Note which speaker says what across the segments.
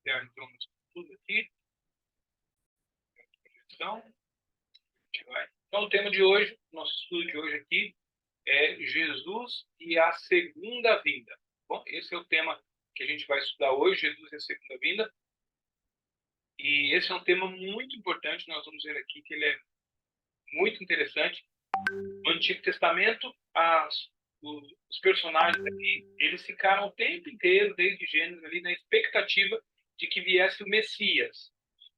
Speaker 1: Já entramos tudo aqui. Então, o tema de hoje, nosso estudo de hoje aqui, é Jesus e a segunda vinda. Bom, esse é o tema que a gente vai estudar hoje, Jesus e a segunda vinda. E esse é um tema muito importante, nós vamos ver aqui que ele é muito interessante. No Antigo Testamento, os personagens aqui, eles ficaram o tempo inteiro, desde Gênesis, ali, na expectativa de que viesse o Messias.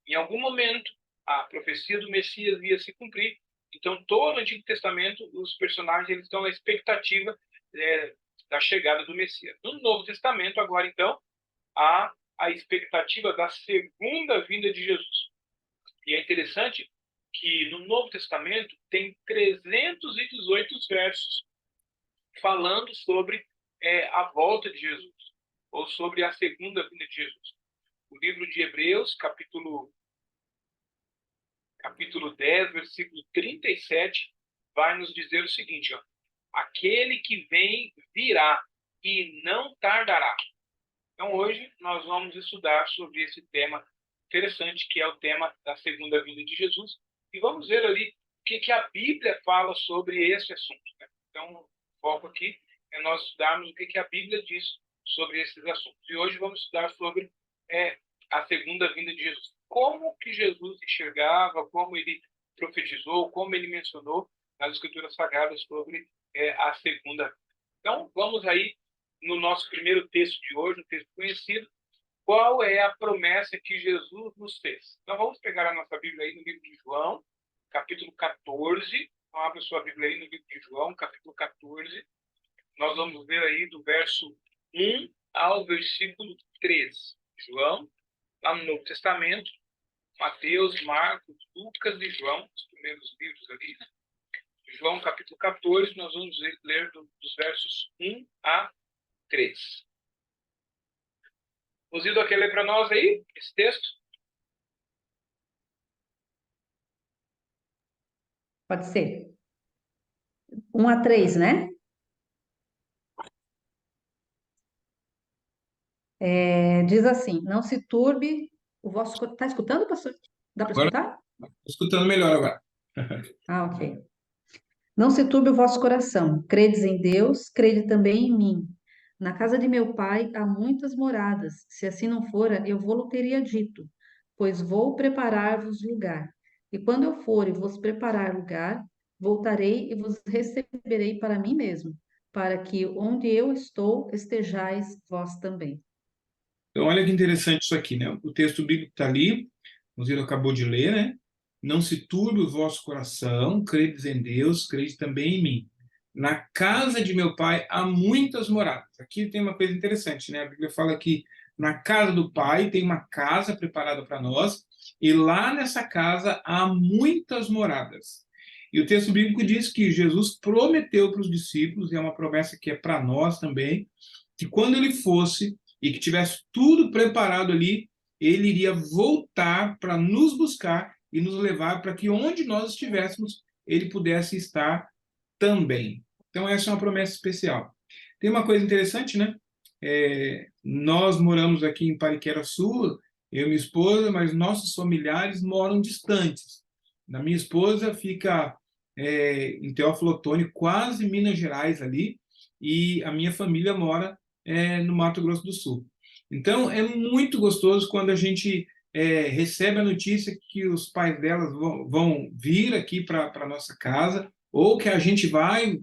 Speaker 1: Em algum momento, a profecia do Messias ia se cumprir. Então, todo o Antigo Testamento, os personagens eles estão na expectativa da chegada do Messias. No Novo Testamento, agora, então, há a expectativa da segunda vinda de Jesus. E é interessante que no Novo Testamento tem 318 versos falando sobre a volta de Jesus, ou sobre a segunda vinda de Jesus. O livro de Hebreus, capítulo 10, versículo 37, vai nos dizer o seguinte: aquele que vem virá e não tardará. Então, hoje, nós vamos estudar sobre esse tema interessante, que é o tema da segunda vinda de Jesus, e vamos ver ali o que a Bíblia fala sobre esse assunto, né? Então, o foco aqui é nós estudarmos o que a Bíblia diz sobre esses assuntos. E hoje vamos estudar sobre a segunda vinda de Jesus. Como que Jesus enxergava, como ele profetizou, como ele mencionou nas Escrituras Sagradas sobre a segunda vinda. Então, vamos aí no nosso primeiro texto de hoje, um texto conhecido, qual é a promessa que Jesus nos fez. Então, vamos pegar a nossa Bíblia aí no livro de João, capítulo 14. Então, abre a sua Bíblia aí no livro de João, capítulo 14. Nós vamos ver aí do verso 1 ao versículo 13. João, lá no Novo Testamento, Mateus, Marcos, Lucas e João, os primeiros livros ali, né? João, capítulo 14, nós vamos ler dos versos 1 a 3. O Zildo quer ler para nós aí esse texto?
Speaker 2: Pode ser. 1 a 3, né? Diz assim: não se turbe o vosso... Está escutando, pastor? Dá para
Speaker 1: Agora,
Speaker 2: escutar?
Speaker 1: estou escutando melhor agora.
Speaker 2: Ah, ok. Não se turbe o vosso coração. Credes em Deus, crede também em mim. Na casa de meu pai há muitas moradas. Se assim não fora, eu vou-lo teria dito, pois vou preparar-vos lugar. E quando eu for e vos preparar lugar, voltarei e vos receberei para mim mesmo, para que onde eu estou estejais vós também.
Speaker 1: Então, olha que interessante isso aqui, né? O texto bíblico está ali, o Zildo acabou de ler, né? Não se turbe o vosso coração, credes em Deus, crede também em mim. Na casa de meu pai há muitas moradas. Aqui tem uma coisa interessante, né? A Bíblia fala que na casa do pai tem uma casa preparada para nós, e lá nessa casa há muitas moradas. E o texto bíblico diz que Jesus prometeu para os discípulos, e é uma promessa que é para nós também, que quando ele fosse e que tivesse tudo preparado ali, ele iria voltar para nos buscar e nos levar para que onde nós estivéssemos, ele pudesse estar também. Então, essa é uma promessa especial. Tem uma coisa interessante, né? Nós moramos aqui em Pariquera Sul, eu e minha esposa, mas nossos familiares moram distantes. A minha esposa fica em Teófilo Otoni, quase Minas Gerais ali, e a minha família mora no Mato Grosso do Sul. Então, é muito gostoso quando a gente recebe a notícia que os pais delas vão vir aqui para a nossa casa, ou que a gente vai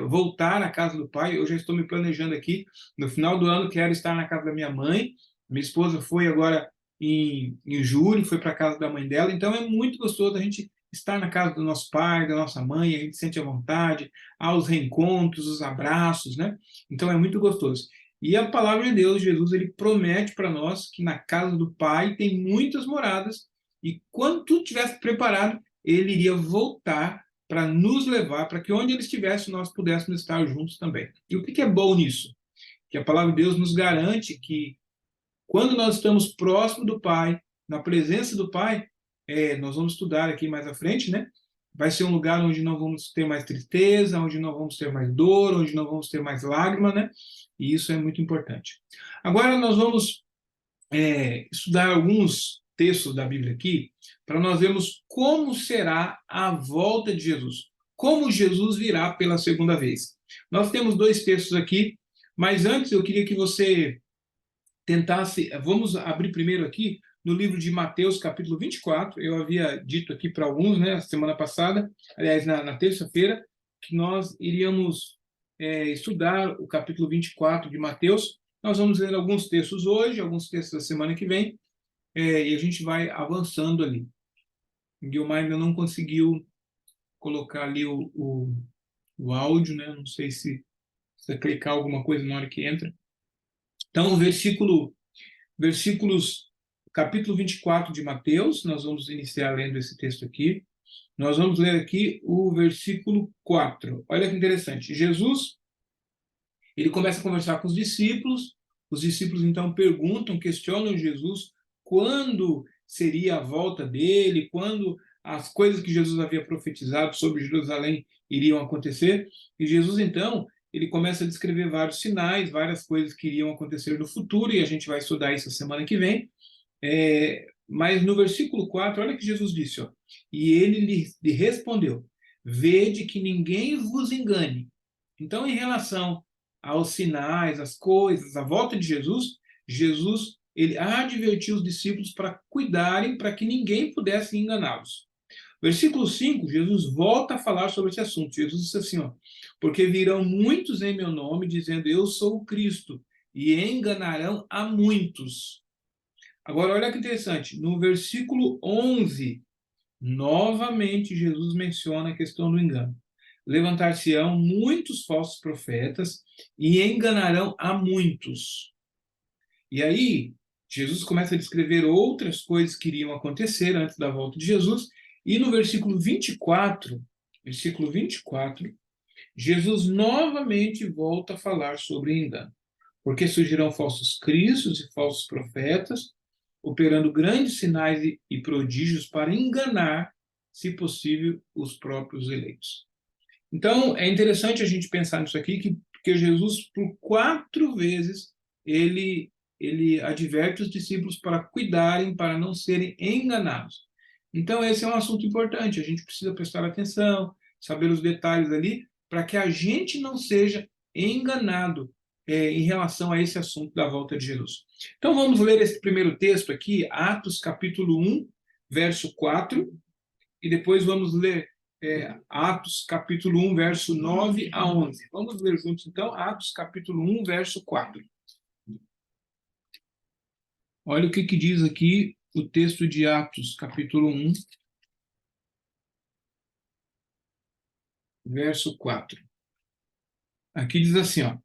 Speaker 1: voltar na casa do pai. Eu já estou me planejando aqui. No final do ano, quero estar na casa da minha mãe. Minha esposa foi agora em julho, foi para a casa da mãe dela. Então, é muito gostoso a gente estar na casa do nosso pai, da nossa mãe, a gente sente à vontade, há os reencontros, os abraços, né? Então, é muito gostoso. E a palavra de Deus, Jesus, ele promete para nós que na casa do Pai tem muitas moradas, e quando tudo estivesse preparado, ele iria voltar para nos levar, para que onde ele estivesse, nós pudéssemos estar juntos também. E o que é bom nisso? Que a palavra de Deus nos garante que quando nós estamos próximo do Pai, na presença do Pai, nós vamos estudar aqui mais à frente, né? Vai ser um lugar onde não vamos ter mais tristeza, onde não vamos ter mais dor, onde não vamos ter mais lágrima, né? E isso é muito importante. Agora nós vamos estudar alguns textos da Bíblia aqui, para nós vermos como será a volta de Jesus, como Jesus virá pela segunda vez. Nós temos dois textos aqui, mas antes eu queria que você tentasse, vamos abrir primeiro aqui no livro de Mateus, capítulo 24, eu havia dito aqui para alguns, né, semana passada, aliás, na terça-feira, que nós iríamos estudar o capítulo 24 de Mateus. Nós vamos ler alguns textos hoje, alguns textos da semana que vem, e a gente vai avançando ali. O Guilherme ainda não conseguiu colocar ali o áudio, né? Não sei se precisa clicar alguma coisa na hora que entra. Então, capítulo 24 de Mateus, nós vamos iniciar lendo esse texto aqui. Nós vamos ler aqui o versículo 4. Olha que interessante. Jesus, ele começa a conversar com os discípulos então perguntam, questionam Jesus quando seria a volta dele, quando as coisas que Jesus havia profetizado sobre Jerusalém iriam acontecer. E Jesus, então, ele começa a descrever vários sinais, várias coisas que iriam acontecer no futuro, e a gente vai estudar isso a semana que vem. Mas no versículo 4, olha o que Jesus disse, ó. E ele lhe respondeu: vede que ninguém vos engane. Então, em relação aos sinais, às coisas, à volta de Jesus ele advertiu os discípulos para cuidarem, para que ninguém pudesse enganá-los. Versículo 5, Jesus volta a falar sobre esse assunto. Jesus disse assim, ó, porque virão muitos em meu nome, dizendo, eu sou o Cristo, e enganarão a muitos. Agora, olha que interessante, no versículo 11, novamente Jesus menciona a questão do engano. Levantar-se-ão muitos falsos profetas e enganarão a muitos. E aí, Jesus começa a descrever outras coisas que iriam acontecer antes da volta de Jesus, e no versículo 24, Jesus novamente volta a falar sobre engano. Porque surgirão falsos cristos e falsos profetas, operando grandes sinais e prodígios para enganar, se possível, os próprios eleitos. Então, é interessante a gente pensar nisso aqui, que Jesus, por 4 vezes, ele adverte os discípulos para cuidarem, para não serem enganados. Então, esse é um assunto importante, a gente precisa prestar atenção, saber os detalhes ali, para que a gente não seja enganado em relação a esse assunto da volta de Jesus. Então, vamos ler esse primeiro texto aqui, Atos capítulo 1, verso 4, e depois vamos ler Atos capítulo 1, verso 9 a 11. Vamos ler juntos, então, Atos capítulo 1, verso 4. Olha o que diz aqui o texto de Atos, capítulo 1, verso 4. Aqui diz assim, ó.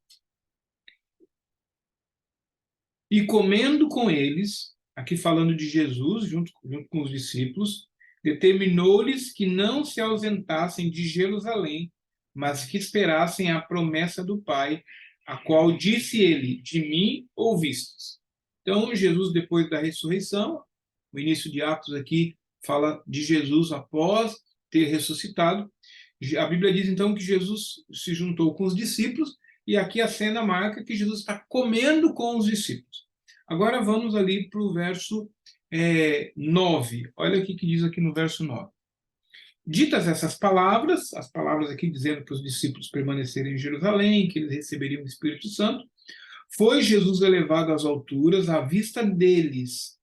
Speaker 1: E comendo com eles, aqui falando de Jesus, junto com os discípulos, determinou-lhes que não se ausentassem de Jerusalém, mas que esperassem a promessa do Pai, a qual disse ele, de mim ouvistes. Então, Jesus, depois da ressurreição, o início de Atos aqui fala de Jesus após ter ressuscitado. A Bíblia diz, então, que Jesus se juntou com os discípulos, e aqui a cena marca que Jesus está comendo com os discípulos. Agora vamos ali para o verso 9. Olha o que diz aqui no verso 9. Ditas essas palavras, as palavras aqui dizendo para os discípulos permanecerem em Jerusalém, que eles receberiam o Espírito Santo, foi Jesus elevado às alturas à vista deles,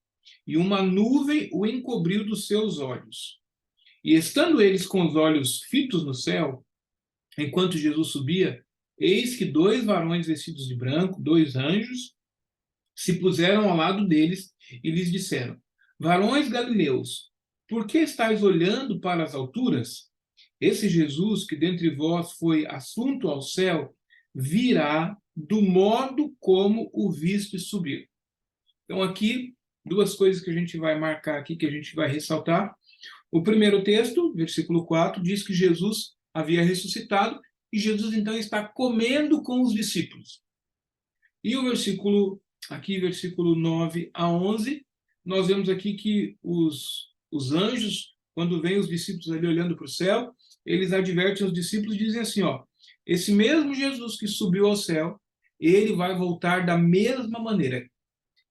Speaker 1: e uma nuvem o encobriu dos seus olhos. E estando eles com os olhos fitos no céu, enquanto Jesus subia, eis que 2 varões vestidos de branco, 2 anjos, se puseram ao lado deles e lhes disseram, varões galileus, por que estáis olhando para as alturas? Esse Jesus que dentre vós foi assunto ao céu, virá do modo como o viste subir. Então aqui, 2 coisas que a gente vai marcar aqui, que a gente vai ressaltar. O primeiro texto, versículo 4, diz que Jesus havia ressuscitado e Jesus então está comendo com os discípulos. E o versículo 9 a 11, nós vemos aqui que os anjos, quando vêm os discípulos ali olhando para o céu, eles advertem os discípulos e dizem assim, ó, esse mesmo Jesus que subiu ao céu, ele vai voltar da mesma maneira.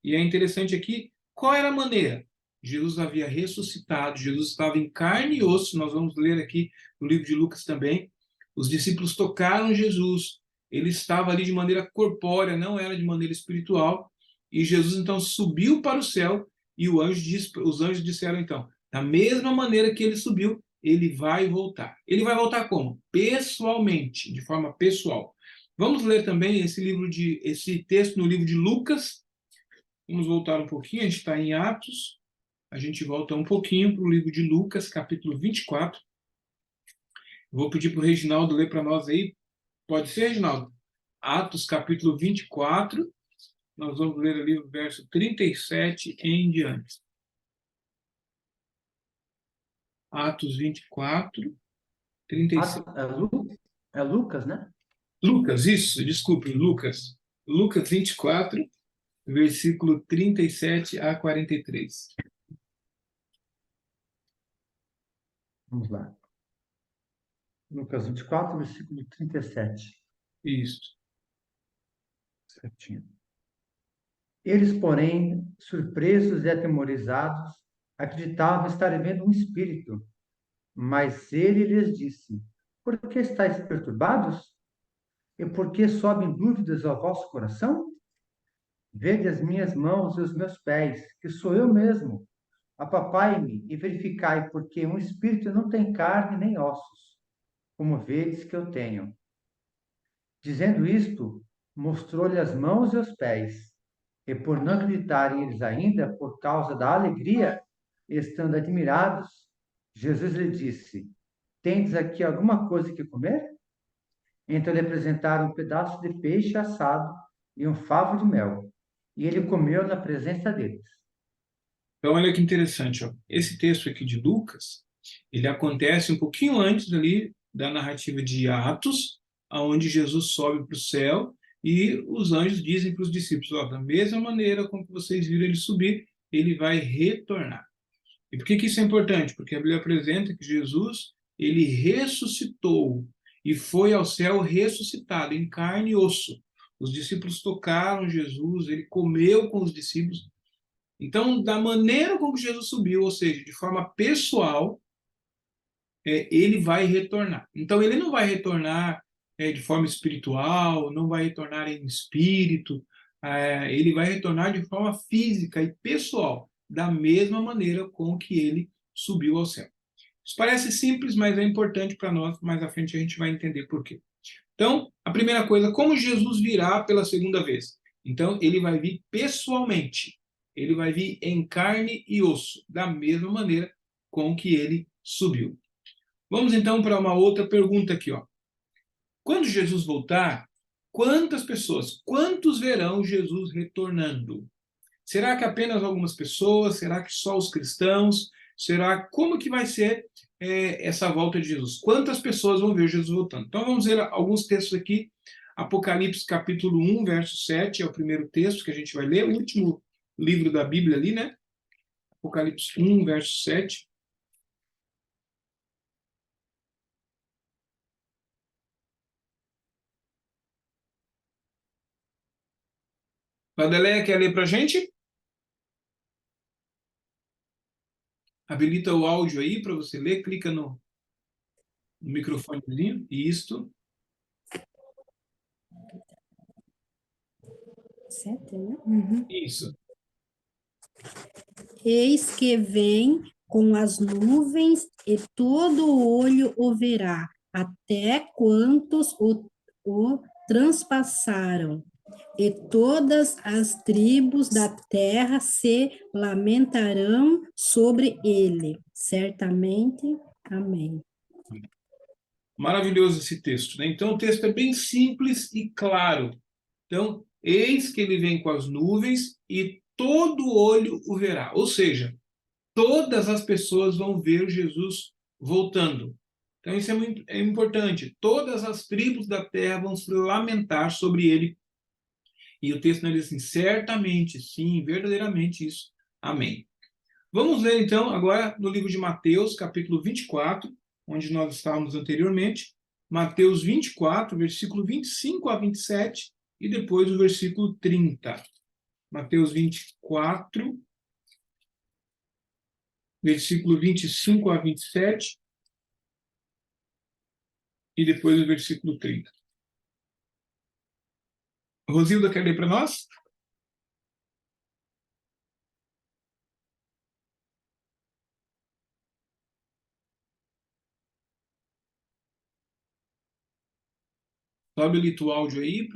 Speaker 1: E é interessante aqui, qual era a maneira? Jesus havia ressuscitado, Jesus estava em carne e osso, nós vamos ler aqui no livro de Lucas também. Os discípulos tocaram Jesus, ele estava ali de maneira corpórea, não era de maneira espiritual, e Jesus então subiu para o céu, e os anjos disseram então, da mesma maneira que ele subiu, ele vai voltar. Ele vai voltar como? Pessoalmente, de forma pessoal. Vamos ler também esse texto no livro de Lucas. Vamos voltar um pouquinho, a gente está em Atos. A gente volta um pouquinho para o livro de Lucas, capítulo 24. Vou pedir para o Reginaldo ler para nós aí. Pode ser, Reginaldo? Atos, capítulo 24. Nós vamos ler ali o verso 37 em diante. Atos 24, 36.
Speaker 3: É Lucas, né?
Speaker 1: Lucas, isso, desculpe, Lucas. Lucas 24, versículo 37 a 43.
Speaker 3: Vamos lá. Lucas 24, versículo 37.
Speaker 1: Isso.
Speaker 3: Certinho. Eles, porém, surpresos e atemorizados, acreditavam estar vendo um espírito. Mas ele lhes disse: Por que estáis perturbados? E por que sobem dúvidas ao vosso coração? Vede as minhas mãos e os meus pés, que sou eu mesmo. Apapai-me e verificai, porque um espírito não tem carne nem ossos, como vedes que eu tenho. Dizendo isto, mostrou-lhe as mãos e os pés. E por não acreditarem eles ainda, por causa da alegria, estando admirados, Jesus lhe disse: Tendes aqui alguma coisa que comer? Então lhe apresentaram um pedaço de peixe assado e um favo de mel. E ele comeu na presença deles.
Speaker 1: Então, olha que interessante, ó. Esse texto aqui de Lucas, ele acontece um pouquinho antes ali da narrativa de Atos, onde Jesus sobe para o céu e os anjos dizem para os discípulos, ó, da mesma maneira como vocês viram ele subir, ele vai retornar. E por que isso é importante? Porque a Bíblia apresenta que Jesus, ele ressuscitou e foi ao céu ressuscitado em carne e osso. Os discípulos tocaram Jesus, ele comeu com os discípulos. Então, da maneira como Jesus subiu, ou seja, de forma pessoal, ele vai retornar. Então, ele não vai retornar de forma espiritual, não vai retornar em espírito, ele vai retornar de forma física e pessoal, da mesma maneira com que ele subiu ao céu. Isso parece simples, mas é importante para nós, mais à frente a gente vai entender por quê. Então, a primeira coisa, como Jesus virá pela segunda vez? Então, ele vai vir pessoalmente. Ele vai vir em carne e osso, da mesma maneira com que ele subiu. Vamos então para uma outra pergunta aqui, ó. Quando Jesus voltar, quantas pessoas, quantos verão Jesus retornando? Será que apenas algumas pessoas? Será que só os cristãos? Como que vai ser essa volta de Jesus? Quantas pessoas vão ver Jesus voltando? Então vamos ver alguns textos aqui. Apocalipse capítulo 1, verso 7 é o primeiro texto que a gente vai ler, o último livro da Bíblia ali, né? Apocalipse 1, verso 7. Vadeleia, quer ler para a gente? Habilita o áudio aí para você ler, clica no microfonezinho, isto.
Speaker 4: Certo, né? Uhum.
Speaker 1: Isso.
Speaker 4: Eis que vem com as nuvens e todo olho o verá, até quantos o transpassaram. E todas as tribos da terra se lamentarão sobre ele. Certamente. Amém.
Speaker 1: Maravilhoso esse texto, né? Então o texto é bem simples e claro. Então, eis que ele vem com as nuvens e todo olho o verá. Ou seja, todas as pessoas vão ver Jesus voltando. Então isso é importante. Todas as tribos da terra vão se lamentar sobre ele. E o texto diz assim, certamente, sim, verdadeiramente isso. Amém. Vamos ler então agora no livro de Mateus, capítulo 24, onde nós estávamos anteriormente. Mateus 24, versículo 25 a 27 e depois o versículo 30. Mateus 24, versículo 25 a 27, e depois o versículo 30. Rosilda, quer ler para nós? Sobe o áudio aí.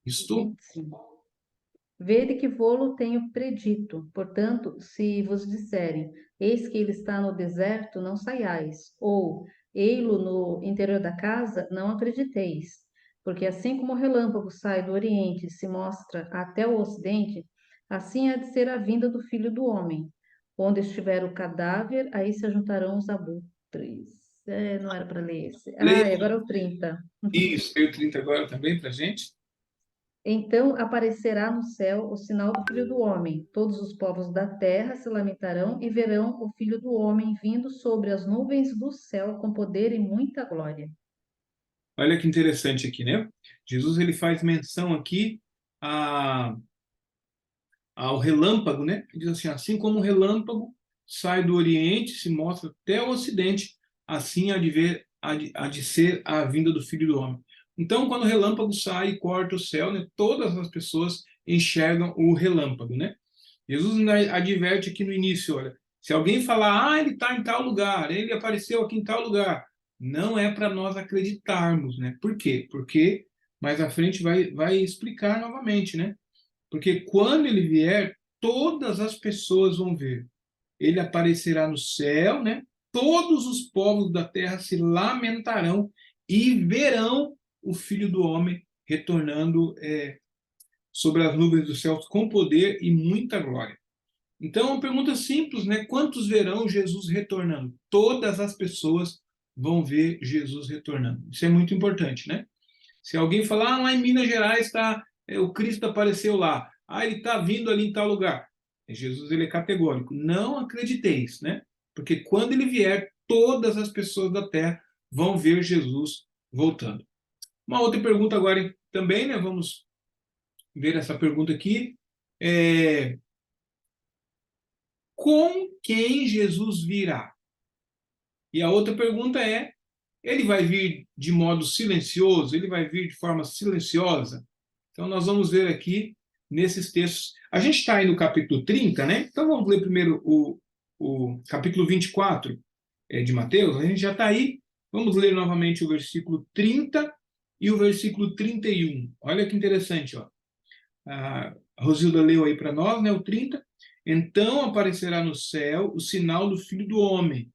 Speaker 1: Estou.
Speaker 2: 25. Vede que vô-lo tenho predito. Portanto, se vos disserem, eis que ele está no deserto, não saiais. Ou, ei-lo no interior da casa, não acrediteis. Porque assim como o relâmpago sai do oriente e se mostra até o ocidente, assim há de ser a vinda do Filho do Homem. Onde estiver o cadáver, aí se ajuntarão os abutres. Não era para ler esse.
Speaker 1: Leia.
Speaker 2: E agora é o 30.
Speaker 1: Isso, tem o 30 agora também para a gente.
Speaker 2: Então aparecerá no céu o sinal do Filho do Homem. Todos os povos da terra se lamentarão e verão o Filho do Homem vindo sobre as nuvens do céu com poder e muita glória.
Speaker 1: Olha que interessante aqui, né? Jesus ele faz menção aqui ao relâmpago, né? Ele diz assim como o relâmpago sai do Oriente, se mostra até o Ocidente, assim há de ser a vinda do Filho do Homem. Então, quando o relâmpago sai e corta o céu, né, todas as pessoas enxergam o relâmpago, né? Jesus ainda adverte aqui no início, olha, se alguém falar, ele está em tal lugar, ele apareceu aqui em tal lugar, não é para nós acreditarmos, né? Por quê? Porque mais à frente vai explicar novamente, né? Porque quando ele vier, todas as pessoas vão ver. Ele aparecerá no céu, né? Todos os povos da terra se lamentarão e verão o Filho do Homem retornando sobre as nuvens dos céus com poder e muita glória. Então, uma pergunta simples, né? Quantos verão Jesus retornando? Todas as pessoas vão ver Jesus retornando. Isso é muito importante, né? Se alguém falar, lá em Minas Gerais o Cristo apareceu lá, ele está vindo ali em tal lugar. Jesus ele é categórico, não acrediteis, né? Porque quando ele vier, todas as pessoas da terra vão ver Jesus voltando. Uma outra pergunta agora também, né? Vamos ver essa pergunta aqui. Com quem Jesus virá? E a outra pergunta é, ele vai vir de modo silencioso? Ele vai vir de forma silenciosa? Então, nós vamos ver aqui nesses textos. A gente está aí no capítulo 30, né? Então, vamos ler primeiro o capítulo 24 de Mateus. A gente já está aí. Vamos ler novamente o versículo 30 e o versículo 31. Olha que interessante, ó. A Rosilda leu aí para nós, né? O 30. Então aparecerá no céu o sinal do Filho do Homem.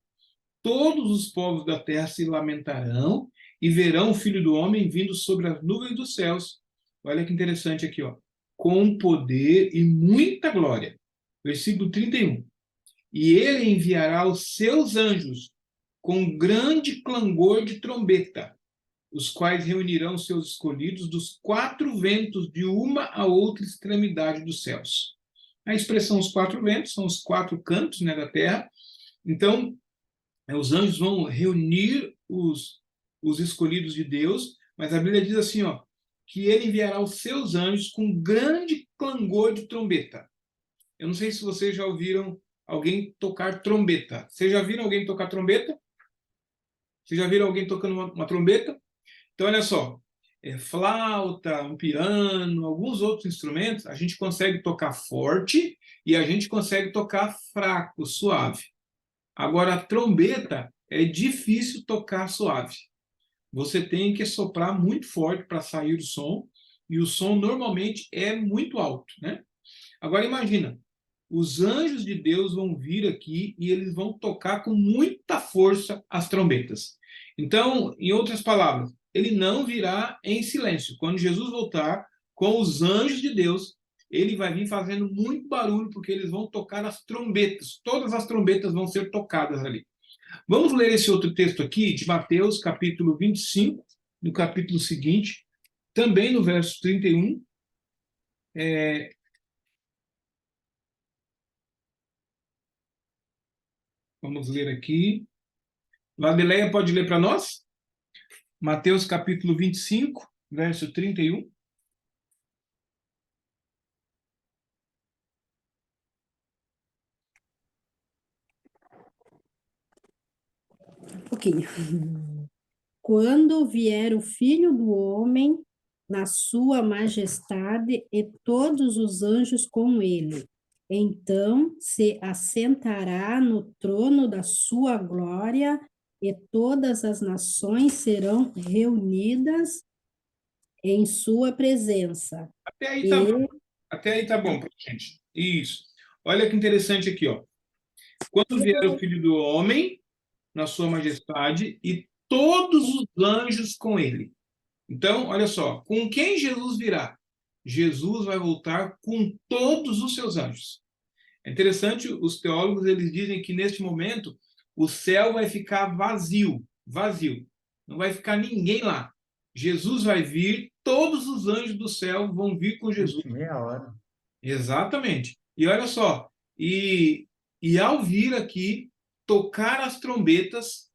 Speaker 1: Todos os povos da terra se lamentarão e verão o Filho do Homem vindo sobre as nuvens dos céus. Olha que interessante aqui, ó. Com poder e muita glória. Versículo 31. E ele enviará os seus anjos com grande clangor de trombeta, os quais reunirão seus escolhidos dos quatro ventos de uma a outra extremidade dos céus. A expressão os quatro ventos são os quatro cantos, né, da terra. Então, os anjos vão reunir os escolhidos de Deus, mas a Bíblia diz assim, ó, que ele enviará os seus anjos com grande clangor de trombeta. Eu não sei se vocês já ouviram alguém tocar trombeta. Vocês já viram alguém tocar trombeta? Vocês já viram alguém tocando uma trombeta? Então, olha só, flauta, um piano, alguns outros instrumentos, a gente consegue tocar forte e a gente consegue tocar fraco, suave. Agora, a trombeta é difícil tocar suave. Você tem que soprar muito forte para sair o som, e o som normalmente é muito alto, né? Agora, imagina, os anjos de Deus vão vir aqui e eles vão tocar com muita força as trombetas. Então, em outras palavras, ele não virá em silêncio. Quando Jesus voltar com os anjos de Deus, ele vai vir fazendo muito barulho, porque eles vão tocar as trombetas. Todas as trombetas vão ser tocadas ali. Vamos ler esse outro texto aqui, de Mateus, capítulo 25, no capítulo seguinte, também no verso 31. Vamos ler aqui. Vadeleia pode ler para nós? Mateus, capítulo 25, verso 31.
Speaker 4: pouquinho. Quando vier o Filho do Homem na sua majestade e todos os anjos com ele, então se assentará no trono da sua glória e todas as nações serão reunidas em sua presença.
Speaker 1: Até aí tá bom.
Speaker 4: E
Speaker 1: Até aí tá bom, gente. Isso. Olha que interessante aqui, ó. Quando vier o Filho do Homem na sua majestade e todos os anjos com ele. Então, olha só, com quem Jesus virá? Jesus vai voltar com todos os seus anjos. É interessante, os teólogos eles dizem que neste momento o céu vai ficar vazio, vazio. Não vai ficar ninguém lá. Jesus vai vir, todos os anjos do céu vão vir com Jesus.
Speaker 3: Meia hora.
Speaker 1: Exatamente. E olha só, e ao vir aqui tocar as trombetas,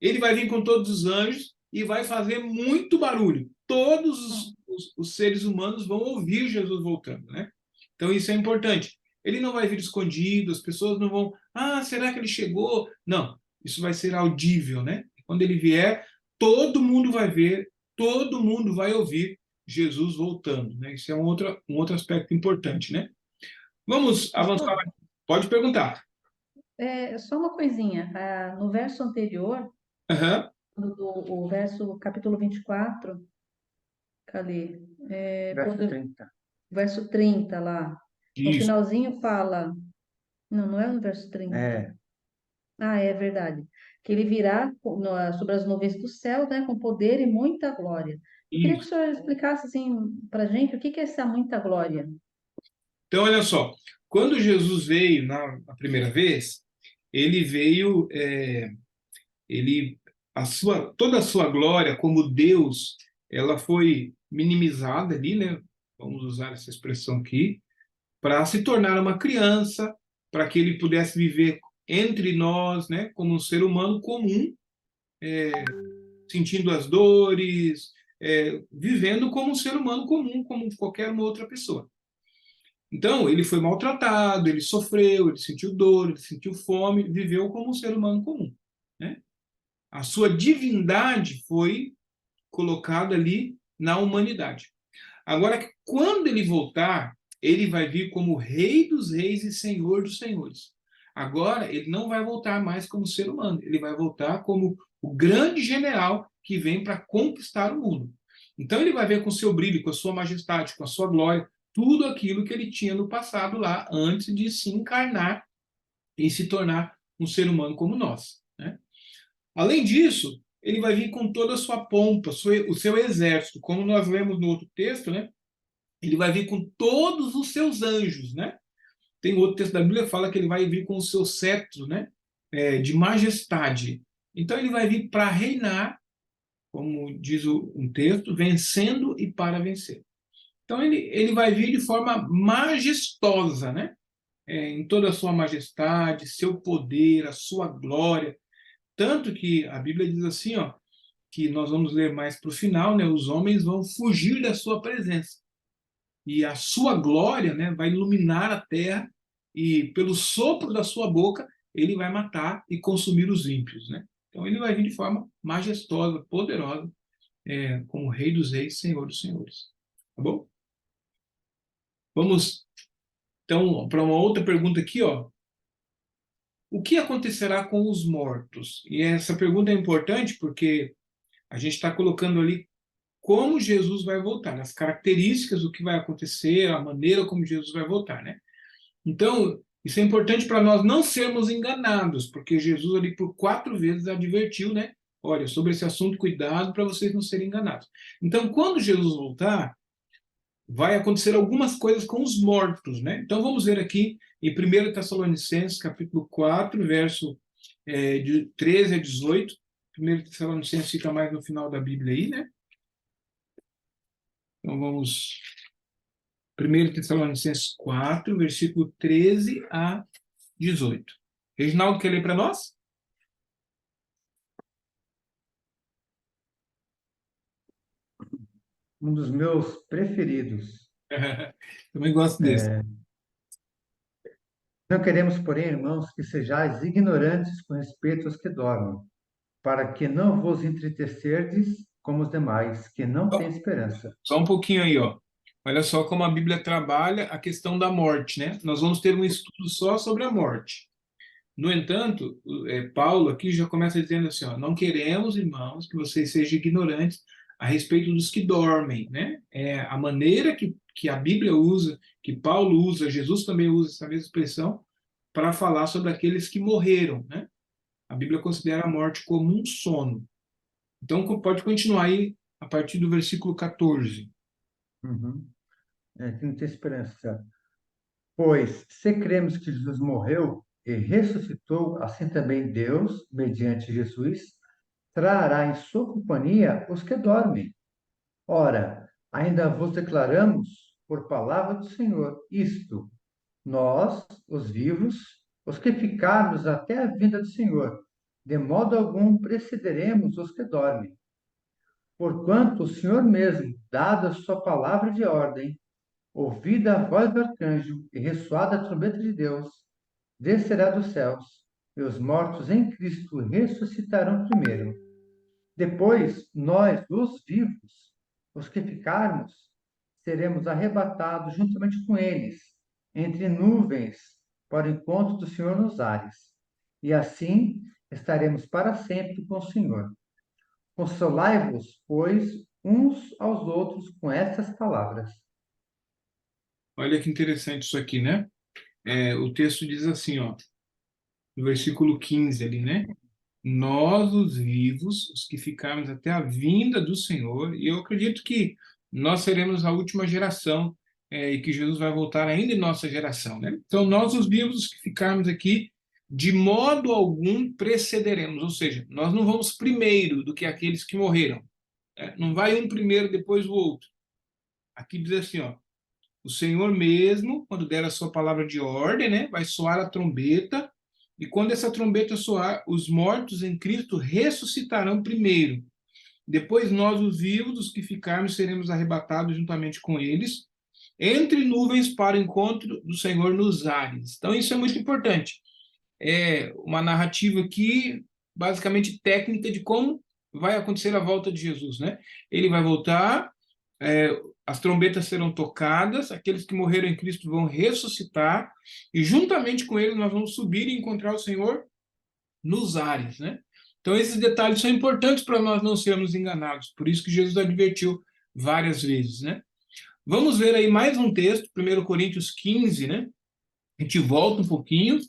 Speaker 1: ele vai vir com todos os anjos e vai fazer muito barulho. Todos os seres humanos vão ouvir Jesus voltando, né? Então isso é importante. Ele não vai vir escondido, as pessoas não vão, será que ele chegou? Não, isso vai ser audível, né? Quando ele vier, todo mundo vai ver, todo mundo vai ouvir Jesus voltando, né? Isso é um outro aspecto importante, né? Vamos avançar. Pode perguntar.
Speaker 2: Só uma coisinha. No verso anterior,
Speaker 1: Aham.
Speaker 2: o verso capítulo 24, cadê?
Speaker 3: Verso
Speaker 2: Quando-
Speaker 3: 30.
Speaker 2: verso 30 lá. No
Speaker 1: Isso,
Speaker 2: finalzinho fala. Não, não é no verso 30.
Speaker 3: É,
Speaker 2: Ah, é verdade. Que ele virá sobre as nuvens do céu, né, com poder e muita glória. Eu queria que o
Speaker 1: isso.
Speaker 2: senhor explicasse assim para a gente o que que é essa muita glória.
Speaker 1: Então, olha só, quando Jesus veio na primeira vez, ele veio, ele, toda a sua glória como Deus, ela foi minimizada ali, né? Vamos usar essa expressão aqui, para se tornar uma criança, para que ele pudesse viver entre nós, né? Como um ser humano comum, sentindo as dores, vivendo como um ser humano comum, como qualquer uma outra pessoa. Então, ele foi maltratado, ele sofreu, ele sentiu dor, ele sentiu fome, viveu como um ser humano comum, né? A sua divindade foi colocada ali na humanidade. Agora, quando ele voltar, ele vai vir como Rei dos Reis e Senhor dos Senhores. Agora, ele não vai voltar mais como ser humano, ele vai voltar como o grande general que vem para conquistar o mundo. Então, ele vai ver com seu brilho, com a sua majestade, com a sua glória, tudo aquilo que ele tinha no passado lá, antes de se encarnar e se tornar um ser humano como nós, né? Além disso, ele vai vir com toda a sua pompa, o seu exército, como nós lemos no outro texto, né? Ele vai vir com todos os seus anjos, né? Tem outro texto da Bíblia que fala que ele vai vir com o seu cetro, né? De majestade. Então ele vai vir para reinar, como diz um texto, vencendo e para vencer. Então ele vai vir de forma majestosa, né? Em toda a sua majestade, seu poder, a sua glória. Tanto que a Bíblia diz assim, ó, que nós vamos ler mais para o final, né? Os homens vão fugir da sua presença. E a sua glória, né, vai iluminar a terra e pelo sopro da sua boca ele vai matar e consumir os ímpios, né? Então ele vai vir de forma majestosa, poderosa, como Rei dos Reis, Senhor dos Senhores. Tá bom? Vamos então para uma outra pergunta aqui, ó. O que acontecerá com os mortos? E essa pergunta é importante porque a gente está colocando ali como Jesus vai voltar, as características do que vai acontecer, a maneira como Jesus vai voltar, né? Então, isso é importante para nós não sermos enganados, porque Jesus ali por 4 vezes advertiu, né? Olha, sobre esse assunto, cuidado para vocês não serem enganados. Então, quando Jesus voltar, vai acontecer algumas coisas com os mortos, né? Então, vamos ver aqui em 1 Tessalonicenses, capítulo 4, verso de 13 a 18. 1 Tessalonicenses fica mais no final da Bíblia aí, né? Então, vamos 1 Tessalonicenses 4, versículo 13 a 18. Reginaldo, quer ler para nós?
Speaker 3: um dos meus preferidos.
Speaker 1: Também gosto desse.
Speaker 3: Não queremos, porém, irmãos, que sejais ignorantes com respeito aos que dormem, para que não vos entristecerdes como os demais, que não têm esperança.
Speaker 1: Só um pouquinho aí, ó. Olha só como a Bíblia trabalha a questão da morte, né? Nós vamos ter um estudo só sobre a morte. No entanto, Paulo aqui já começa dizendo assim, ó, não queremos, irmãos, que vocês sejam ignorantes a respeito dos que dormem, né? É a maneira que a Bíblia usa, que Paulo usa, Jesus também usa essa mesma expressão para falar sobre aqueles que morreram, né? A Bíblia considera a morte como um sono. Então, pode continuar aí a partir do versículo 14.
Speaker 3: Uhum. Que não tem esperança. Pois, se cremos que Jesus morreu e ressuscitou, assim também Deus, mediante Jesus, trará em sua companhia os que dormem. Ora, ainda vos declaramos, por palavra do Senhor, isto: nós, os vivos, os que ficarmos até a vinda do Senhor, de modo algum precederemos os que dormem. Porquanto o Senhor mesmo, dada a sua palavra de ordem, ouvida a voz do arcanjo e ressoada a trombeta de Deus, descerá dos céus, e os mortos em Cristo ressuscitarão primeiro. Depois, nós, os vivos, os que ficarmos, seremos arrebatados juntamente com eles, entre nuvens, para o encontro do Senhor nos ares. E assim estaremos para sempre com o Senhor. Consolai-vos, pois, uns aos outros com estas palavras.
Speaker 1: Olha que interessante isso aqui, né? O texto diz assim, ó, no versículo 15 ali, né? Nós, os vivos, os que ficarmos até a vinda do Senhor, e eu acredito que nós seremos a última geração, e que Jesus vai voltar ainda em nossa geração, né? Então, nós, os vivos, os que ficarmos aqui, de modo algum precederemos, ou seja, nós não vamos primeiro do que aqueles que morreram, né? Não vai um primeiro, depois o outro. Aqui diz assim, ó, o Senhor mesmo, quando der a sua palavra de ordem, né, vai soar a trombeta, e quando essa trombeta soar, os mortos em Cristo ressuscitarão primeiro. Depois nós, os vivos, os que ficarmos, seremos arrebatados juntamente com eles, entre nuvens para o encontro do Senhor nos ares. Então isso é muito importante. É uma narrativa aqui, basicamente técnica, de como vai acontecer a volta de Jesus, né? Ele vai voltar, é, as trombetas serão tocadas, aqueles que morreram em Cristo vão ressuscitar, e juntamente com eles nós vamos subir e encontrar o Senhor nos ares, né? Então esses detalhes são importantes para nós não sermos enganados, por isso que Jesus advertiu várias vezes, né? Vamos ver aí mais um texto, 1 Coríntios 15, né? A gente volta um pouquinho,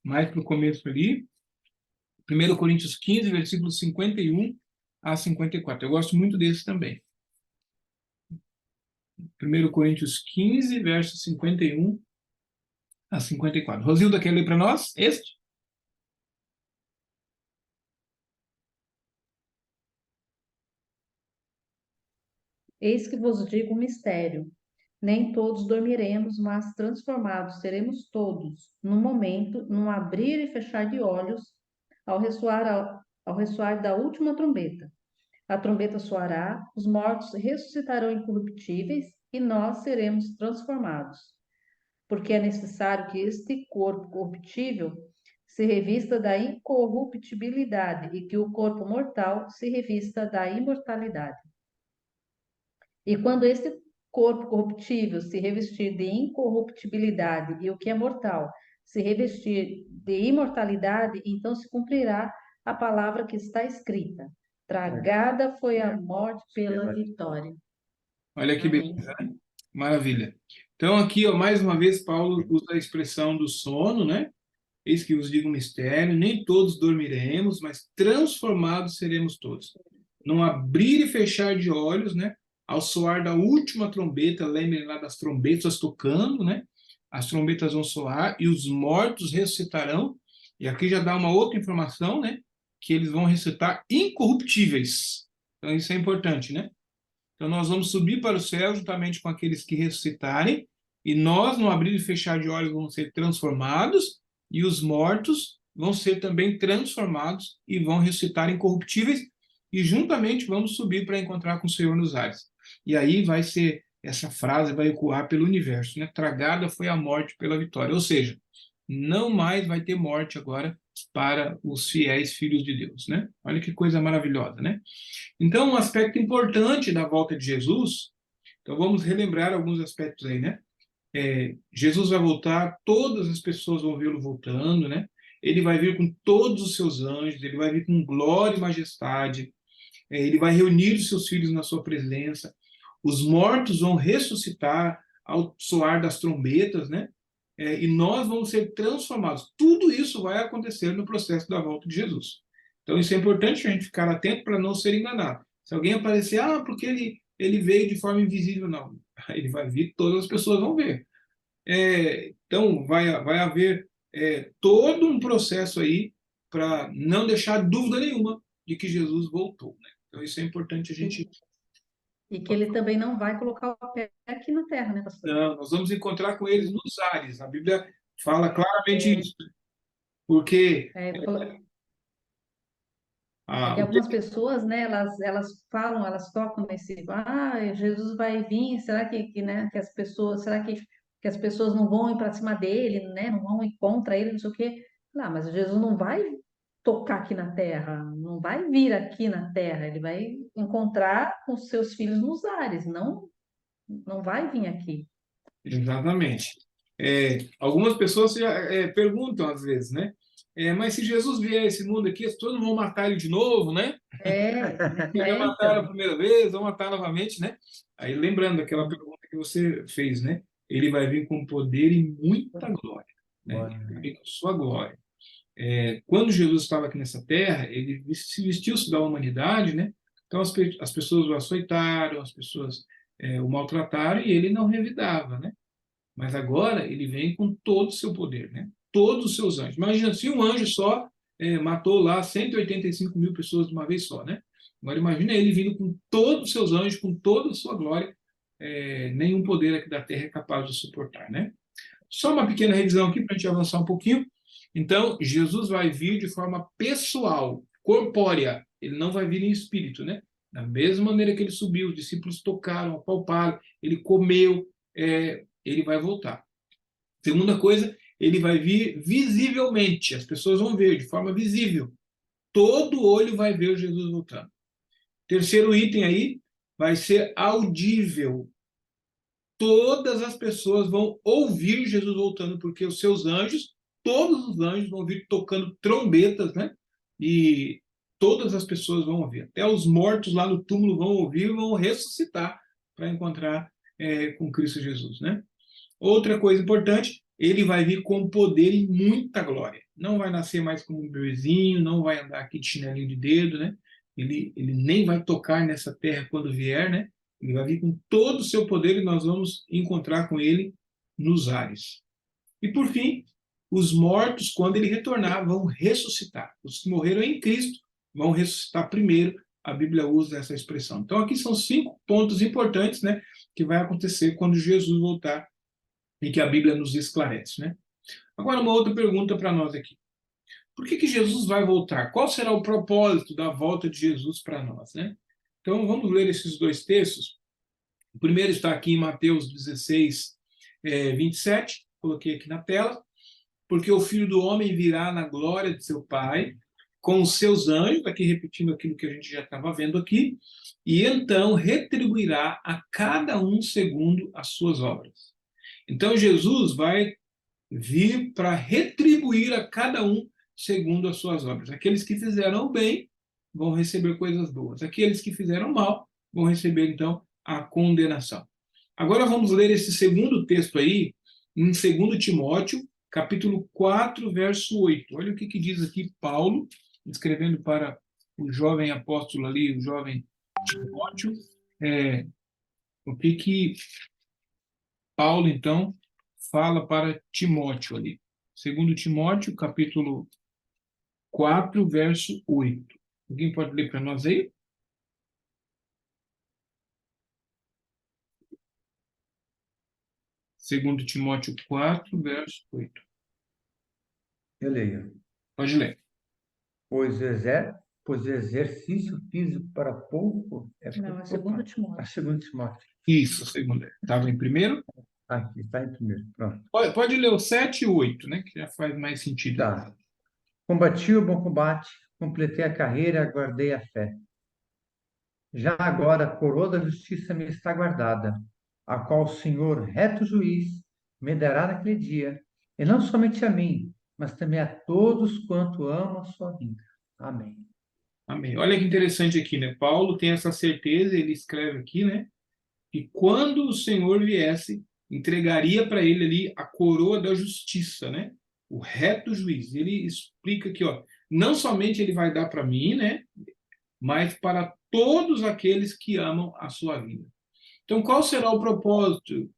Speaker 1: mais para o começo ali, 1 Coríntios 15, versículos 51 a 54. Eu gosto muito desse também. 1 Coríntios 15, versos 51 a 54. Rosilda, quer ler para nós este?
Speaker 2: Eis que vos digo um mistério. Nem todos dormiremos, mas transformados seremos todos, num momento, num abrir e fechar de olhos, ao ressoar da última trombeta. A trombeta soará, os mortos ressuscitarão incorruptíveis e nós seremos transformados. Porque é necessário que este corpo corruptível se revista da incorruptibilidade e que o corpo mortal se revista da imortalidade. E quando este corpo corruptível se revestir de incorruptibilidade e o que é mortal se revestir de imortalidade, então se cumprirá a palavra que está escrita: tragada foi a morte pela vitória.
Speaker 1: Olha que
Speaker 2: Amém.
Speaker 1: beleza, né? Maravilha. Então aqui, ó, mais uma vez, Paulo usa a expressão do sono, né? Eis que vos digo um mistério, nem todos dormiremos, mas transformados seremos todos. Num abrir e fechar de olhos, né? Ao soar da última trombeta, lembrem lá das trombetas tocando, né? As trombetas vão soar e os mortos ressuscitarão. E aqui já dá uma outra informação, né? Que eles vão ressuscitar incorruptíveis. Então isso é importante, né? Então nós vamos subir para o céu juntamente com aqueles que ressuscitarem, e nós, no abrir e fechar de olhos, vamos ser transformados, e os mortos vão ser também transformados e vão ressuscitar incorruptíveis, e juntamente vamos subir para encontrar com o Senhor nos ares. E aí vai ser essa frase vai ecoar pelo universo, né? Tragada foi a morte pela vitória. Ou seja, não mais vai ter morte agora para os fiéis filhos de Deus, né? Olha que coisa maravilhosa, né? Então, um aspecto importante da volta de Jesus, então vamos relembrar alguns aspectos aí, né? Jesus vai voltar, todas as pessoas vão vê-lo voltando, né? Ele vai vir com todos os seus anjos, ele vai vir com glória e majestade, ele vai reunir os seus filhos na sua presença, os mortos vão ressuscitar ao soar das trombetas, né? E nós vamos ser transformados. Tudo isso vai acontecer no processo da volta de Jesus. Então, isso é importante a gente ficar atento para não ser enganado. Se alguém aparecer, porque ele veio de forma invisível, não. Ele vai vir, todas as pessoas vão ver. Então, vai haver todo um processo aí para não deixar dúvida nenhuma de que Jesus voltou, né? Então, isso é importante a gente.
Speaker 2: E que ele também não vai colocar o pé aqui na terra, né, pastor?
Speaker 1: Não, nós vamos encontrar com eles nos ares. A Bíblia fala claramente
Speaker 2: É,
Speaker 1: isso, porque
Speaker 2: é, é
Speaker 1: ah,
Speaker 2: que
Speaker 1: o
Speaker 2: algumas pessoas, né, elas falam, elas tocam nesse, Jesus vai vir, será né, que as pessoas, será que as pessoas não vão ir para cima dele, né, não vão ir contra ele, não sei o quê. Mas Jesus não vai tocar aqui na terra, não vai vir aqui na terra, ele vai encontrar com os seus filhos nos ares, não vai vir aqui.
Speaker 1: exatamente. Algumas pessoas perguntam às vezes, né? Mas se Jesus vier a esse mundo aqui, as pessoas não vão matar ele de novo, né? Já mataram a
Speaker 2: Então,
Speaker 1: primeira vez, vão matar novamente, né? Aí lembrando aquela pergunta que você fez, né? Ele vai vir com poder e muita glória, né? Ele vai vir com sua glória. Quando Jesus estava aqui nessa terra, ele se vestiu-se da humanidade, né? Então as pessoas o açoitaram, as pessoas o maltrataram e ele não revidava, né? Mas agora ele vem com todo o seu poder, né? Todos os seus anjos. Imagina se um anjo só matou lá 185 mil pessoas de uma vez só, né? Agora imagina ele vindo com todos os seus anjos, com toda a sua glória, nenhum poder aqui da terra é capaz de suportar, né? Só uma pequena revisão aqui para a gente avançar um pouquinho. Então, Jesus vai vir de forma pessoal, corpórea. Ele não vai vir em espírito, né? Da mesma maneira que ele subiu, os discípulos tocaram, apalparam, ele comeu, ele vai voltar. Segunda coisa, ele vai vir visivelmente. As pessoas vão ver de forma visível. Todo olho vai ver Jesus voltando. Terceiro item aí vai ser audível. Todas as pessoas vão ouvir Jesus voltando, porque os seus anjos, todos os anjos vão vir tocando trombetas, né? E todas as pessoas vão ouvir. Até os mortos lá no túmulo vão ouvir e vão ressuscitar para encontrar com Cristo Jesus, né? Outra coisa importante, ele vai vir com poder e muita glória. Não vai nascer mais como um bebezinho, não vai andar aqui de chinelinho de dedo, né? Ele nem vai tocar nessa terra quando vier, né? Ele vai vir com todo o seu poder e nós vamos encontrar com ele nos ares. E por fim, os mortos, quando ele retornar, vão ressuscitar. Os que morreram em Cristo vão ressuscitar primeiro. A Bíblia usa essa expressão. Então, aqui são 5 pontos importantes, né, que vai acontecer quando Jesus voltar e que a Bíblia nos esclarece, né? Agora, uma outra pergunta para nós aqui. Por que Jesus vai voltar? Qual será o propósito da volta de Jesus para nós, né? Então, vamos ler esses 2 textos. O primeiro está aqui em Mateus 16, 27. Coloquei aqui na tela. Porque o Filho do Homem virá na glória de seu Pai, com os seus anjos, aqui repetindo aquilo que a gente já estava vendo aqui, e então retribuirá a cada um segundo as suas obras. Então, Jesus vai vir para retribuir a cada um segundo as suas obras. Aqueles que fizeram o bem vão receber coisas boas. Aqueles que fizeram mal vão receber, então, a condenação. Agora vamos ler esse segundo texto aí, em 2 Timóteo, capítulo 4, verso 8. Olha o que diz aqui Paulo, escrevendo para o jovem apóstolo ali, o jovem Timóteo. O que Paulo, então, fala para Timóteo ali. 2 Timóteo, capítulo 4, verso 8. Alguém pode ler para nós aí? Segundo Timóteo 4, verso 8.
Speaker 3: Eu leio.
Speaker 1: Pode ler.
Speaker 3: Pois pois exercício físico para pouco é
Speaker 2: Não, é
Speaker 3: pouco.
Speaker 2: segundo Timóteo.
Speaker 3: A segundo Timóteo.
Speaker 1: Isso, segunda. Estava em primeiro.
Speaker 3: Aqui, está em primeiro. Pronto.
Speaker 1: Pode ler o 7 e o 8, né? Que já faz mais sentido.
Speaker 3: Tá. Combati o bom combate, completei a carreira, guardei a fé. Já agora a coroa da justiça me está guardada, a qual o Senhor, reto juiz, me dará naquele dia, e não somente a mim, mas também a todos quanto amam a sua vida. Amém.
Speaker 1: Amém. Olha que interessante aqui, né? Paulo tem essa certeza, ele escreve aqui, né? Que quando o Senhor viesse, entregaria para ele ali a coroa da justiça, né? O reto juiz. Ele explica aqui, ó, não somente ele vai dar para mim, né? Mas para todos aqueles que amam a sua vida. Então, qual será o propósito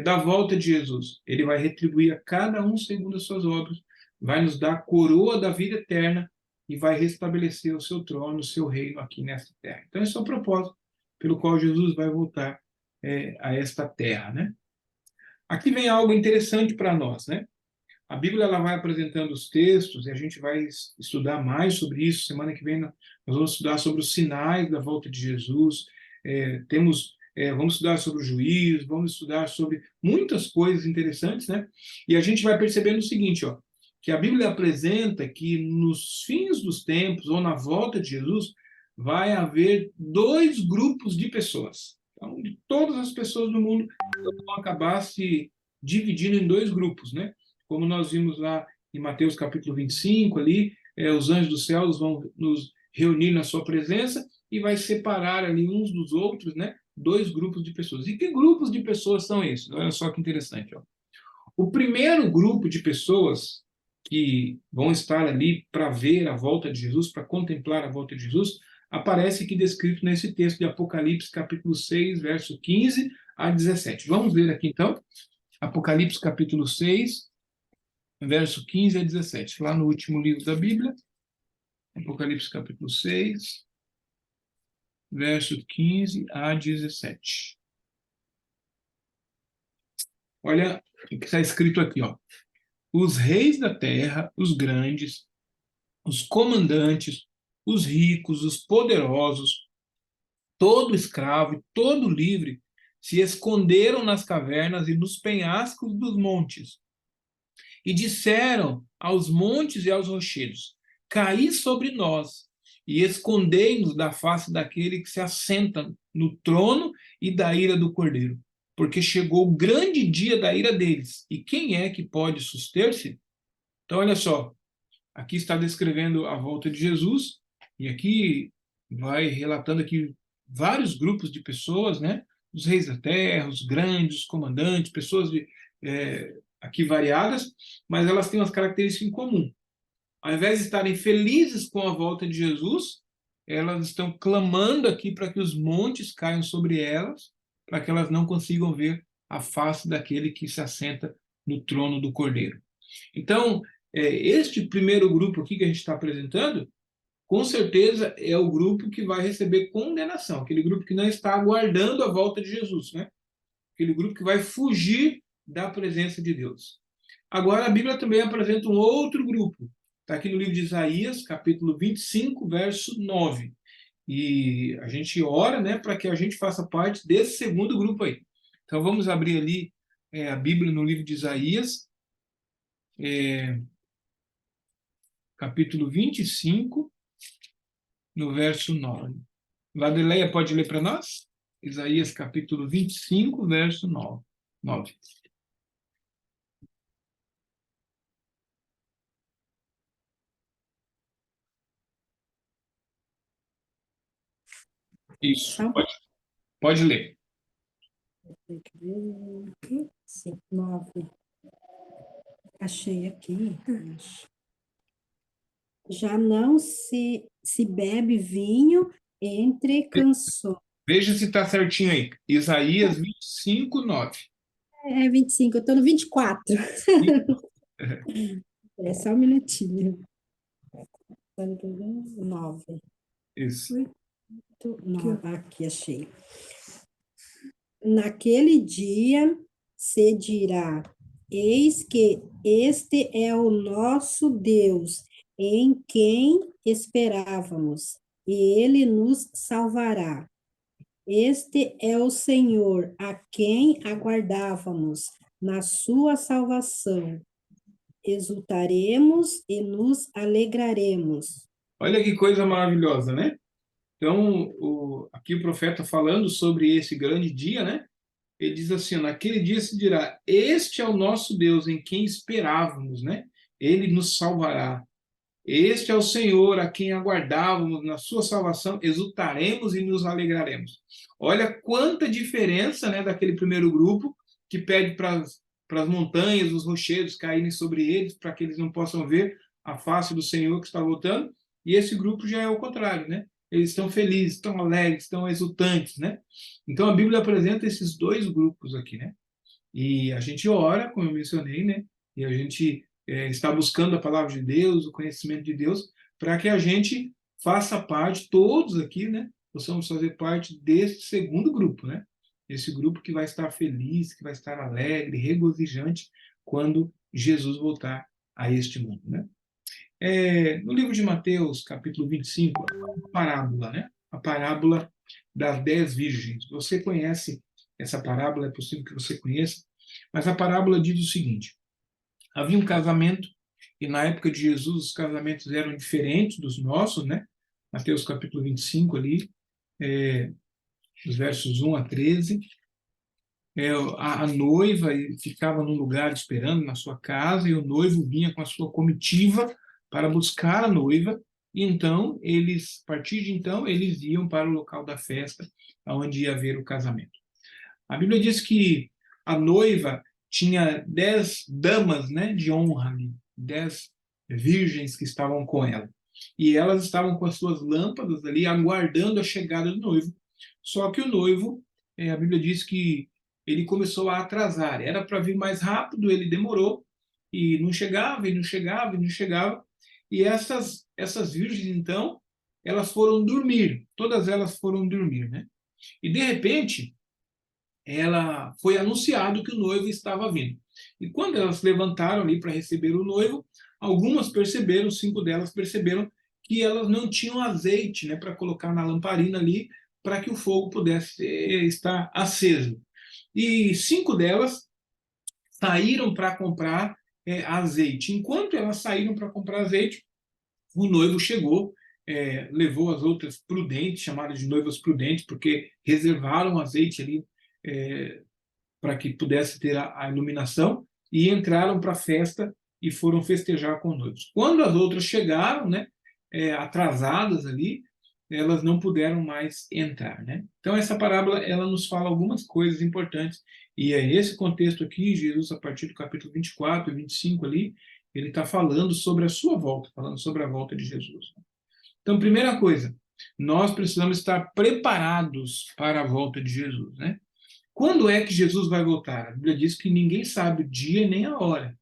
Speaker 1: da volta de Jesus? Ele vai retribuir a cada um segundo as suas obras, vai nos dar a coroa da vida eterna e vai restabelecer o seu trono, o seu reino aqui nesta terra. Então, esse é o propósito pelo qual Jesus vai voltar a esta terra, né? Aqui vem algo interessante para nós, né? A Bíblia ela vai apresentando os textos e a gente vai estudar mais sobre isso. Semana que vem nós vamos estudar sobre os sinais da volta de Jesus. Vamos estudar sobre o juízo, vamos estudar sobre muitas coisas interessantes, né? E a gente vai percebendo o seguinte, ó, que a Bíblia apresenta que nos fins dos tempos ou na volta de Jesus vai haver dois grupos de pessoas. Então, de todas as pessoas do mundo vão acabar se dividindo em dois grupos, né? Como nós vimos lá em Mateus capítulo 25, ali, os anjos dos céus vão nos reunir na sua presença e vai separar ali uns dos outros, né? Dois grupos de pessoas. E que grupos de pessoas são esses? Olha só que interessante. Ó. O primeiro grupo de pessoas que vão estar ali para ver a volta de Jesus, para contemplar a volta de Jesus, aparece aqui descrito nesse texto de Apocalipse, capítulo 6, verso 15 a 17. Vamos ler aqui então. Apocalipse, capítulo 6, verso 15 a 17. Lá no último livro da Bíblia, Apocalipse, capítulo 6, verso 15 a 17. Olha o que está escrito aqui, ó. Os reis da terra, os grandes, os comandantes, os ricos, os poderosos, todo escravo e todo livre se esconderam nas cavernas e nos penhascos dos montes. E disseram aos montes e aos rochedos: caí sobre nós e escondei-nos da face daquele que se assenta no trono e da ira do Cordeiro, porque chegou o grande dia da ira deles. E quem é que pode suster-se? Então, olha só, aqui está descrevendo a volta de Jesus, e aqui vai relatando aqui vários grupos de pessoas, né? Os reis da terra, os grandes, os comandantes, pessoas aqui variadas, mas elas têm umas características em comum. Ao invés de estarem felizes com a volta de Jesus, elas estão clamando aqui para que os montes caiam sobre elas, para que elas não consigam ver a face daquele que se assenta no trono do Cordeiro. Então, este primeiro grupo aqui que a gente está apresentando, com certeza é o grupo que vai receber condenação, aquele grupo que não está aguardando a volta de Jesus, né? Aquele grupo que vai fugir da presença de Deus. Agora, a Bíblia também apresenta um outro grupo. Está aqui no livro de Isaías, capítulo 25, verso 9. E a gente ora, né, para que a gente faça parte desse segundo grupo aí. Então, vamos abrir ali a Bíblia no livro de Isaías, capítulo 25, no verso 9. Vadeleia pode ler para nós? Isaías, capítulo 25, verso 9. Isso, pode ler.
Speaker 4: Sim, 9. Achei aqui. Já não se bebe vinho entre canções.
Speaker 1: Veja se está certinho aí. Isaías 25, 9.
Speaker 4: É 25, eu estou no 24. É só um minutinho. 9.
Speaker 1: Isso.
Speaker 4: 9, aqui achei. Naquele dia se dirá: eis que este é o nosso Deus, em quem esperávamos, e ele nos salvará. Este é o Senhor, a quem aguardávamos, na sua salvação. Exultaremos e nos alegraremos.
Speaker 1: Olha que coisa maravilhosa, né? Então, aqui o profeta falando sobre esse grande dia, né? Ele diz assim: naquele dia se dirá, este é o nosso Deus em quem esperávamos, né? Ele nos salvará. Este é o Senhor a quem aguardávamos, na sua salvação exultaremos e nos alegraremos. Olha quanta diferença, né, daquele primeiro grupo que pede para as montanhas, os rochedos caírem sobre eles, para que eles não possam ver a face do Senhor que está voltando. E esse grupo já é o contrário, né? Eles estão felizes, estão alegres, estão exultantes, né? Então a Bíblia apresenta esses dois grupos aqui, né? E a gente ora, como eu mencionei, né? E a gente está buscando a palavra de Deus, o conhecimento de Deus, para que a gente faça parte, todos aqui, né? Possamos fazer parte desse segundo grupo, né? Esse grupo que vai estar feliz, que vai estar alegre, regozijante quando Jesus voltar a este mundo, né? No livro de Mateus, capítulo 25, a parábola, né? A parábola das 10 virgens. Você conhece essa parábola, é possível que você conheça, mas a parábola diz o seguinte: havia um casamento, e na época de Jesus os casamentos eram diferentes dos nossos, né? Mateus capítulo 25 ali, os versos 1 a 13. A noiva ficava num lugar esperando na sua casa, e o noivo vinha com a sua comitiva para buscar a noiva, e então eles, a partir de então, eles iam para o local da festa, onde ia haver o casamento. A Bíblia diz que a noiva tinha 10 damas, né, de honra ali, 10 virgens que estavam com ela. E elas estavam com as suas lâmpadas ali, aguardando a chegada do noivo. Só que o noivo, a Bíblia diz que ele começou a atrasar. Era para vir mais rápido, ele demorou, e não chegava, e não chegava, e não chegava. E essas virgens, então, elas foram dormir. Todas elas foram dormir, né? E, de repente, ela foi anunciado que o noivo estava vindo. E quando elas levantaram ali para receber o noivo, algumas perceberam, 5 delas perceberam que elas não tinham azeite, né, para colocar na lamparina ali, para que o fogo pudesse estar aceso. E 5 delas saíram para comprar azeite. Enquanto elas saíram para comprar azeite, o noivo chegou, levou as outras prudentes, chamadas de noivas prudentes, porque reservaram azeite ali para que pudesse ter a iluminação, e entraram para a festa e foram festejar com noivos. Quando as outras chegaram, né, atrasadas ali, elas não puderam mais entrar, né? Então essa parábola ela nos fala algumas coisas importantes, e é esse contexto aqui. Jesus, a partir do capítulo 24 e 25 ali, ele está falando sobre a sua volta, falando sobre a volta de Jesus. Então, primeira coisa, nós precisamos estar preparados para a volta de Jesus, né? Quando é que Jesus vai voltar? A Bíblia diz que ninguém sabe o dia nem a hora.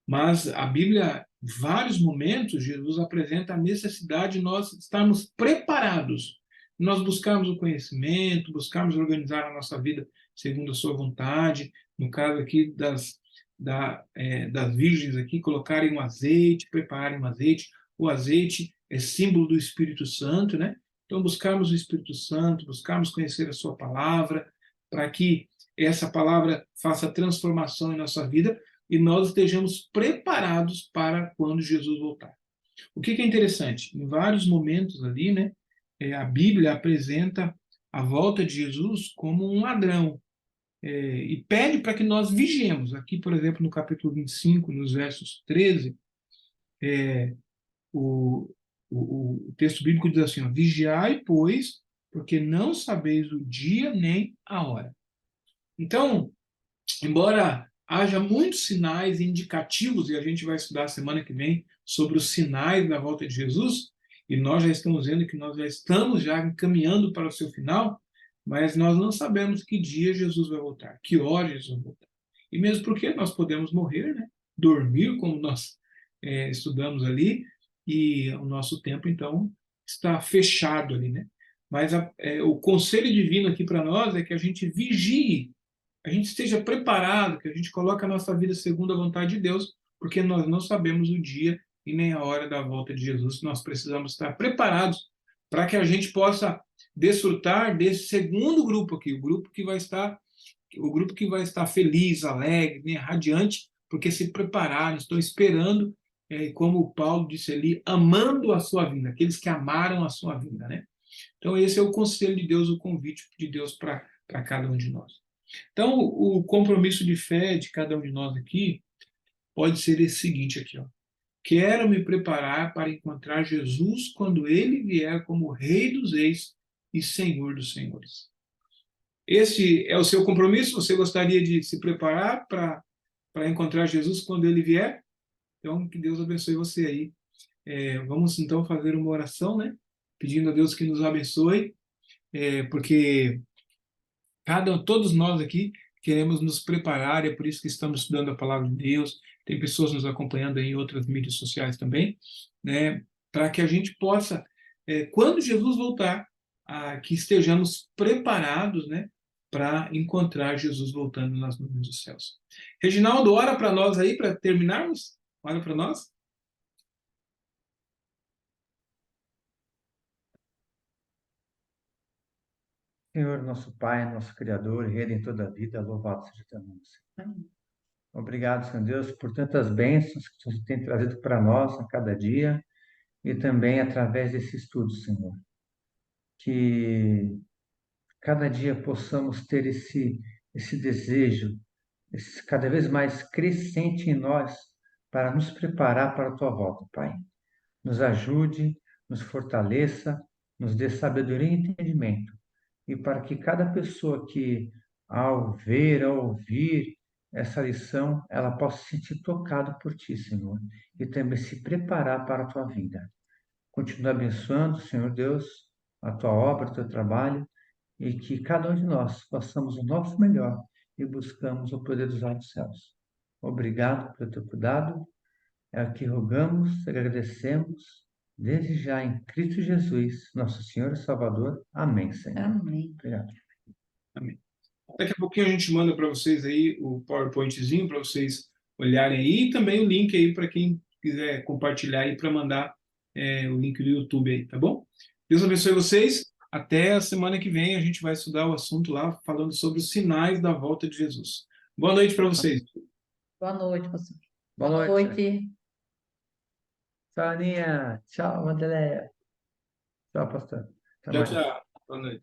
Speaker 1: Mas a Bíblia, em vários momentos, Jesus apresenta a necessidade de nós estarmos preparados, nós buscarmos o conhecimento, buscarmos organizar a nossa vida segundo a sua vontade. No caso aqui das virgens aqui, colocarem um azeite, prepararem um azeite. O azeite é símbolo do Espírito Santo, né? Então, buscarmos o Espírito Santo, buscarmos conhecer a sua palavra, para que essa palavra faça transformação em nossa vida e nós estejamos preparados para quando Jesus voltar. O que é interessante? Em vários momentos ali, né, a Bíblia apresenta a volta de Jesus como um ladrão, e pede para que nós vigiemos. Aqui, por exemplo, no capítulo 25, nos versos 13, o texto bíblico diz assim: vigiai, pois, porque não sabeis o dia nem a hora. Então, embora haja muitos sinais indicativos, e a gente vai estudar semana que vem sobre os sinais da volta de Jesus, e nós já estamos vendo que nós já estamos encaminhando para o seu final, mas nós não sabemos que dia Jesus vai voltar, que hora Jesus vai voltar. E mesmo porque nós podemos morrer, né? Dormir, como nós estudamos ali, e o nosso tempo, então, está fechado ali, né? Mas o conselho divino aqui para nós é que a gente vigie, a gente esteja preparado, que a gente coloque a nossa vida segundo a vontade de Deus, porque nós não sabemos o dia e nem a hora da volta de Jesus. Nós precisamos estar preparados para que a gente possa desfrutar desse segundo grupo aqui, o grupo que vai estar feliz, alegre, né, radiante, porque se prepararam, estão esperando, como o Paulo disse ali, amando a sua vinda, aqueles que amaram a sua vinda, né? Então esse é o conselho de Deus, o convite de Deus para cada um de nós. Então o compromisso de fé de cada um de nós aqui pode ser esse seguinte aqui, ó. Quero me preparar para encontrar Jesus quando ele vier como Rei dos Reis e Senhor dos Senhores. Esse é o seu compromisso? Você gostaria de se preparar para encontrar Jesus quando ele vier? Então, que Deus abençoe você aí. Vamos então fazer uma oração, né? Pedindo a Deus que nos abençoe, porque todos nós aqui queremos nos preparar, é por isso que estamos estudando a palavra de Deus. Tem pessoas nos acompanhando aí em outras mídias sociais também, né? Para que a gente possa, quando Jesus voltar, que estejamos preparados, né? Para encontrar Jesus voltando nas nuvens dos céus. Reginaldo, ora para nós aí, para terminarmos. Ora para nós.
Speaker 3: Senhor, nosso Pai, nosso Criador e Redentor da vida, louvado seja teu nome, Senhor. Obrigado, Senhor Deus, por tantas bênçãos que você tem trazido para nós a cada dia e também através desse estudo, Senhor. Que cada dia possamos ter esse desejo, cada vez mais crescente em nós, para nos preparar para a tua volta, Pai. Nos ajude, nos fortaleça, nos dê sabedoria e entendimento, e para que cada pessoa que, ao ver, ao ouvir essa lição, ela possa se sentir tocado por ti, Senhor, e também se preparar para a tua vinda. Continua abençoando, Senhor Deus, a tua obra, o teu trabalho, e que cada um de nós façamos o nosso melhor e buscamos o poder dos altos céus. Obrigado pelo teu cuidado, é o que rogamos, agradecemos, desde já em Cristo Jesus, nosso Senhor e Salvador. Amém, Senhor.
Speaker 2: Amém.
Speaker 3: Obrigado.
Speaker 1: Amém. Daqui a pouquinho a gente manda para vocês aí o PowerPointzinho para vocês olharem aí, e também o link aí para quem quiser compartilhar aí para mandar o link do YouTube aí, tá bom? Deus abençoe vocês. Até a semana que vem a gente vai estudar o assunto lá falando sobre os sinais da volta de Jesus. Boa noite para vocês.
Speaker 2: Boa noite, pastor.
Speaker 3: Boa noite.
Speaker 2: noite.
Speaker 3: Tchau, Aninha. Tchau, André. Tchau, pastor. Até
Speaker 1: Tchau,
Speaker 3: mais.
Speaker 1: tchau. Boa noite.